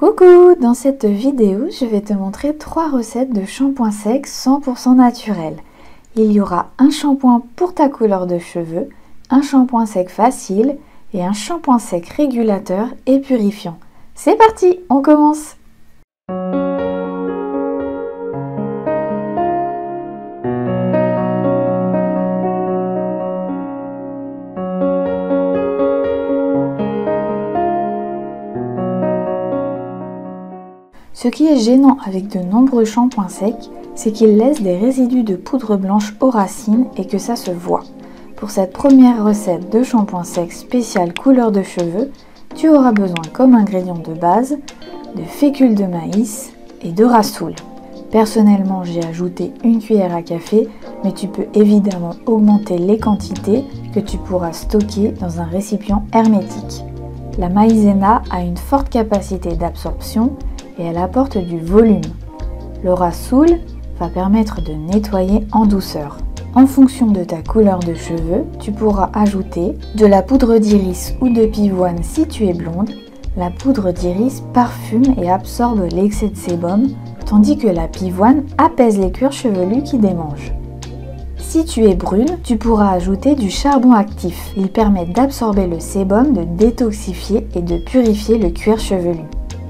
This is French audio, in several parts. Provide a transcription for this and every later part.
Coucou! Dans cette vidéo, je vais te montrer 3 recettes de shampoing sec 100% naturel. Il y aura un shampoing pour ta couleur de cheveux, un shampoing sec facile et un shampoing sec régulateur et purifiant. C'est parti, on commence! Ce qui est gênant avec de nombreux shampoings secs, c'est qu'ils laissent des résidus de poudre blanche aux racines et que ça se voit. Pour cette première recette de shampoing sec spécial couleur de cheveux, tu auras besoin comme ingrédients de base de fécule de maïs et de rassoul. Personnellement, j'ai ajouté une cuillère à café, mais tu peux évidemment augmenter les quantités que tu pourras stocker dans un récipient hermétique. La maïzena a une forte capacité d'absorption et elle apporte du volume. Le rassoul va permettre de nettoyer en douceur. En fonction de ta couleur de cheveux, tu pourras ajouter de la poudre d'iris ou de pivoine si tu es blonde. La poudre d'iris parfume et absorbe l'excès de sébum, tandis que la pivoine apaise les cuirs chevelus qui démangent. Si tu es brune, tu pourras ajouter du charbon actif. Il permet d'absorber le sébum, de détoxifier et de purifier le cuir chevelu.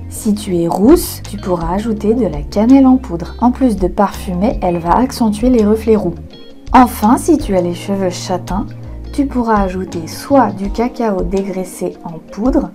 Si tu es rousse, tu pourras ajouter de la cannelle en poudre. En plus de parfumer, elle va accentuer les reflets roux. Enfin, si tu as les cheveux châtains, tu pourras ajouter soit du cacao dégraissé en poudre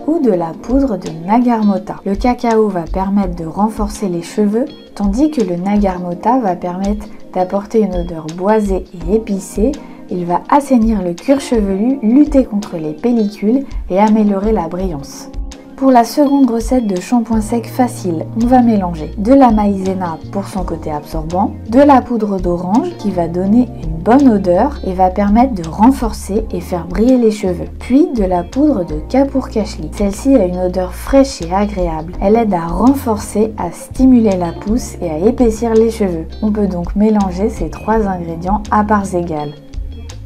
ou de la poudre de nagarmota. Le cacao va permettre de renforcer les cheveux, tandis que le nagarmota va permettre d'apporter une odeur boisée et épicée. Il va assainir le cuir chevelu, lutter contre les pellicules et améliorer la brillance. Pour la seconde recette de shampoing sec facile, on va mélanger de la maïzena pour son côté absorbant, de la poudre d'orange qui va donner une bonne odeur et va permettre de renforcer et faire briller les cheveux, puis de la poudre de Kapur Kashli. Celle-ci a une odeur fraîche et agréable. Elle aide à renforcer, à stimuler la pousse et à épaissir les cheveux. On peut donc mélanger ces 3 ingrédients à parts égales.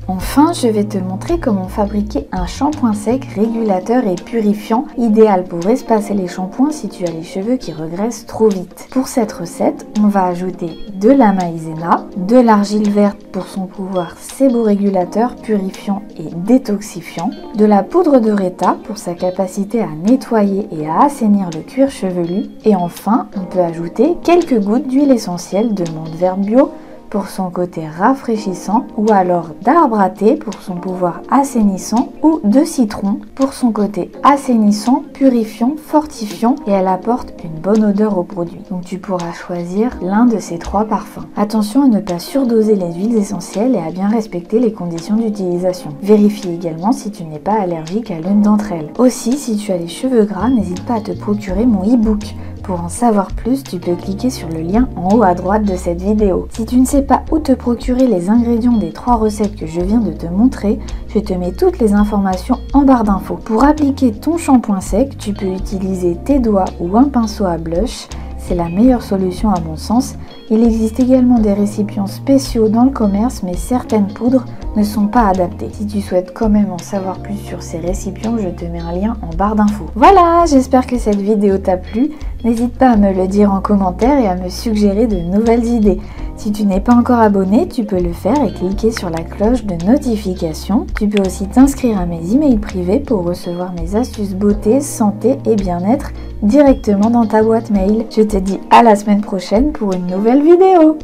Enfin, je vais te montrer comment fabriquer un shampoing sec régulateur et purifiant, idéal pour espacer les shampoings si tu as les cheveux qui regraissent trop vite. Pour cette recette, on va ajouter de la maïzena, de l'argile verte pour son pouvoir séborégulateur, purifiant et détoxifiant, de la poudre de reta pour sa capacité à nettoyer et à assainir le cuir chevelu, et enfin, on peut ajouter quelques gouttes d'huile essentielle de menthe verte bio pour son côté rafraîchissant, ou alors d'arbre à thé pour son pouvoir assainissant, ou de citron pour son côté assainissant, purifiant, fortifiant, et elle apporte une bonne odeur au produit. Donc tu pourras choisir l'un de ces 3 parfums. Attention à ne pas surdoser les huiles essentielles et à bien respecter les conditions d'utilisation. Vérifie également si tu n'es pas allergique à l'une d'entre elles. Aussi, si tu as les cheveux gras, n'hésite pas à te procurer mon e-book. Pour en savoir plus, tu peux cliquer sur le lien en haut à droite de cette vidéo. Si tu ne sais pas où te procurer les ingrédients des 3 recettes que je viens de te montrer, je te mets toutes les informations en barre d'infos. Pour appliquer ton shampoing sec, tu peux utiliser tes doigts ou un pinceau à blush. C'est la meilleure solution à mon sens. Il existe également des récipients spéciaux dans le commerce, mais certaines poudres ne sont pas adaptées. Si tu souhaites quand même en savoir plus sur ces récipients, je te mets un lien en barre d'infos. Voilà, j'espère que cette vidéo t'a plu. N'hésite pas à me le dire en commentaire et à me suggérer de nouvelles idées. Si tu n'es pas encore abonné, tu peux le faire et cliquer sur la cloche de notification. Tu peux aussi t'inscrire à mes emails privés pour recevoir mes astuces beauté, santé et bien-être directement dans ta boîte mail. Je te dis à la semaine prochaine pour une nouvelle vidéo.